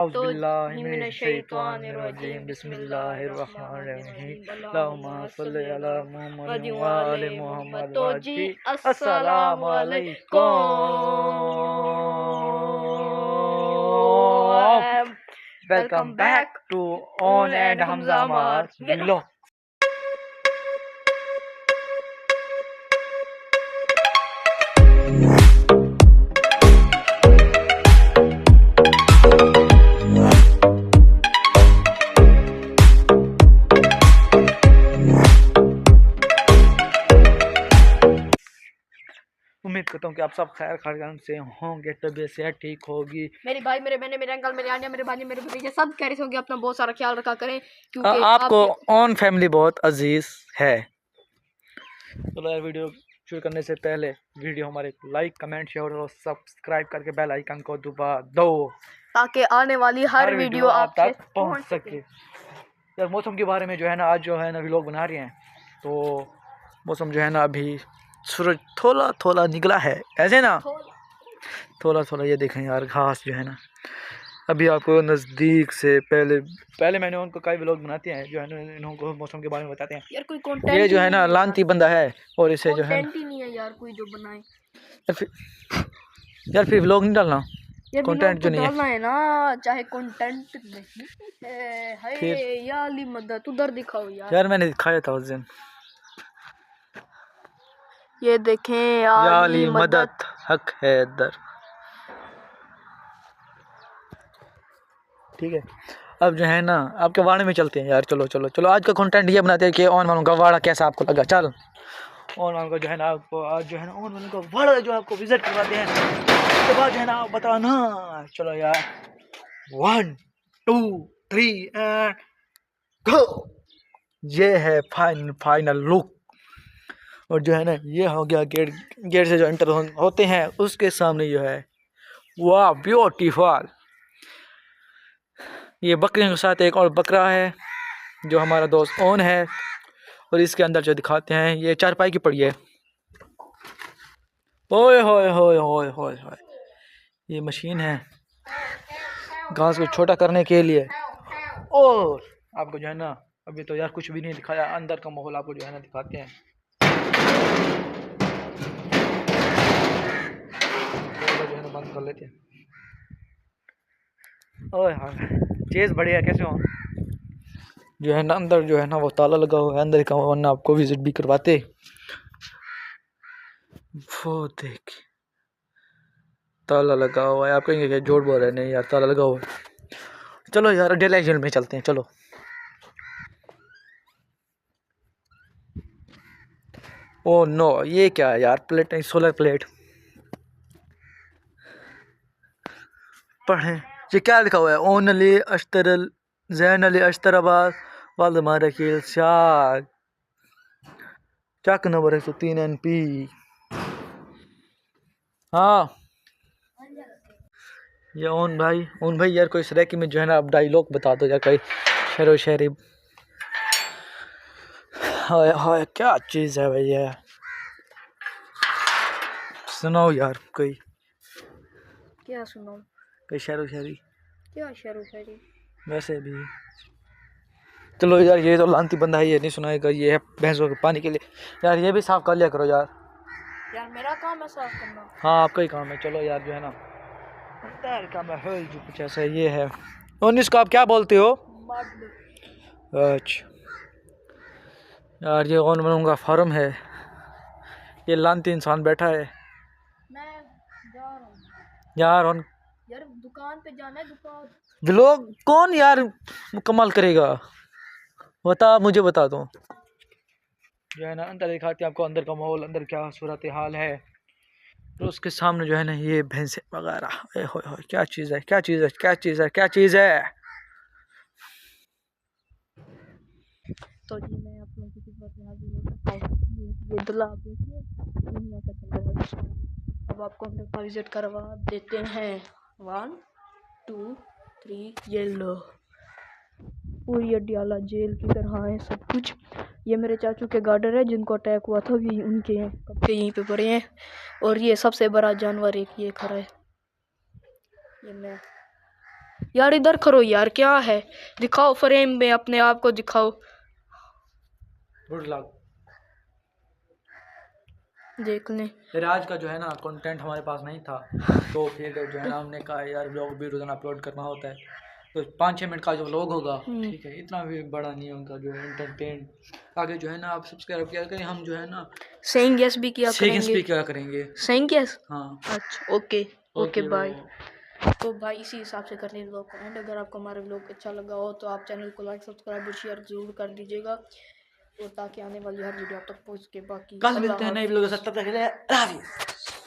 बिस्मिल्लाहिर्रहमानिर्रहीम बिस्मिल्लाहिर्रहमानिर्रहीम अल्लाहुम्मा सल्लि अला मुहम्मद व आले मुहम्मद। तो जी अस्सलाम वालेकुम, welcome back to on and Hamza vlog. उम्मीद करता हूँ कि आप सब खैर खानदान से होंगे, तबीयत सेहत ठीक होगी। मेरे भाई, मेरे बहने, मेरे अंकल, मेरे आंटियां, मेरे भाई, मेरे भतीजे सब कह रहे होंगे अपना बहुत सारा ख्याल रखा करें, क्योंकि आपको ऑन फैमिली बहुत अजीज है। चलो यार, वीडियो शुरू करने से पहले वीडियो हमारे लाइक कमेंट शेयर और सब्सक्राइब करके बेल आइकन को दबा दो, ताकि आने वाली हर वीडियो आप तक पहुंच सके। यार मौसम के बारे में जो है ना, आज जो है ना व्लॉग बना रहे हैं, तो मौसम जो है ना अभी सूरज थोड़ा थोड़ा निकला है, ऐसे ना थोड़ा थोड़ा। ये देखें यार, घास जो है ना, अभी आपको नज़दीक से पहले मैंने उनको कई व्लॉग बनाते हैं जो है ना, इनको मौसम के बारे में बताते हैं। यार कोई कंटेंट, ये जो है ना लानती बंदा है, और इसे जो है ही नहीं है यार कोई जो बनाए। यार फिर व्लॉग नहीं डालना, कंटेंट जो नहीं डालना है ना, चाहे कंटेंट नहीं है। हाय या अली मदद उधर दिखाओ यार। यार मैंने दिखाया था उस दिन, ये देखें या अली मदद हक है दर। ठीक है, अब जो है ना आपके वाड़े में चलते हैं यार। चलो चलो चलो, आज का कंटेंट ये बनाते हैं कि ऑन वालों का वाड़ा कैसा आपको लगा। चल ऑन वालों का जो है ना, आपको आज जो है ना ऑन वालों का वाड़ा जो आपको विजिट करवाते हैं, उसके बाद जो है ना आप बताना। चलो यार, 1 2 3 एंड गो। ये है फाइनल लुक, और जो है ना ये हो गया गेट से जो एंटर होते हैं उसके सामने जो है, वाह ब्यूटीफुल। ये बकरियों के साथ एक और बकरा है जो हमारा दोस्त ओन है, और इसके अंदर जो दिखाते हैं ये चारपाई की पड़ी है। ओए होए होए होए होए होए, ये मशीन है घास को छोटा करने के लिए। और आपको जो है ना अभी तो यार कुछ भी नहीं दिखाया, अंदर का माहौल आपको जो है ना दिखाते हैं। जो है ना बंद कर लेते हैं। ओए हाँ, चीज़ बढ़िया। कैसे हो जो है ना, अंदर जो है ना वो ताला लगा हुआ है अंदर का, वरना आपको विजिट भी करवाते। वो देख ताला लगा हुआ है, आप कहेंगे कि जोड़ बोल रहे, नहीं यार ताला लगा हुआ है। चलो यार डेलाई जेल में चलते हैं, चलो। ओ नो, ये क्या है यार, प्लेट नहीं, सोलर प्लेट। पढ़ें, ये क्या लिखा हुआ है? ओन अली अश्तर जैन अली अश्तराबाद वाल मारकील शाह, चक नंबर 103 NP। हाँ ये ओन भाई यार कोई सरेकी में जो है ना आप डायलॉग बता दो यार, कोई शेरो शायरी। हाय हाय क्या चीज़ है भैया, सुनाओ यार कोई। क्या सुनाओ? कोई शेरो शायरी। क्या शेरो शायरी? वैसे भी चलो यार, ये तो लानती बंदा है, ये नहीं सुनाएगा। ये है भैंसों के पानी के लिए। यार ये भी साफ कर लिया करो यार। यार मेरा काम है साफ करना। हाँ आपका ही काम है। चलो यार जो है ना का माहौल जो कुछ ऐसा ये है। और इसको आप क्या बोलते हो? अच्छा यार, ये कौन बनूंगा फार्म है, ये लानती इंसान बैठा है। मैं जा रहा हूँ यार दुकान पे जाना है। दुकान लोग कौन यार मुकम्मल करेगा, बता मुझे, बता दो जो है ना। अंदर दिखाते हैं आपको अंदर का माहौल, अंदर क्या सूरत हाल है। तो उसके सामने जो है ना ये भैंसे वगैरह, क्या चीज़ है, क्या चीज़ है, क्या चीज़ है, क्या चीज़ है। तो जी मैं आप लोगों की ये तालाब देखिए, अब आपको हम लोग विजिट करवा देते हैं। 1 2 3 ये लो, पूरी अडियाला जेल की तरह है सब कुछ। ये मेरे चाचू के गार्डन है, जिनको अटैक हुआ था, भी उनके कब्जे यहीं पे पड़े हैं। और ये सबसे बड़ा जानवर एक ये खड़ा है, ये मैं। यार इधर करो यार, क्या है, दिखाओ फ्रेम में अपने आप को दिखाओ। Good luck. देख लें फिर आज का जो है ना कंटेंट हमारे पास नहीं था, तो फिर जो है ना हमने कहा यार व्लॉग भी रोजाना अपलोड करना होता है, तो 5-6 मिनट का जो व्लॉग होगा ठीक है, इतना भी बड़ा नहीं होगा, जो है एंटरटेन। आगे जो है ना आप सब्सक्राइब किया करें, हम जो है ना सेइंग यस भी किया सेकंड्स करेंगे। भी क्या करेंगे। Saying yes. हाँ अच्छा ओके ओके बाय। ब्रो। तो भाई इसी हिसाब से करने व्लॉग को एंड। अगर आपको हमारा व्लॉग अच्छा लगा हो तो आप चैनल को लाइक सब्सक्राइब और शेयर जरूर कर दीजिएगा, और ताकि आने वाली हर वीडियो आप तक पहुंच के। बाकी कल मिलते हैं नए व्लॉग के साथ, तब तक के लिए अल्लाह हाफिज़।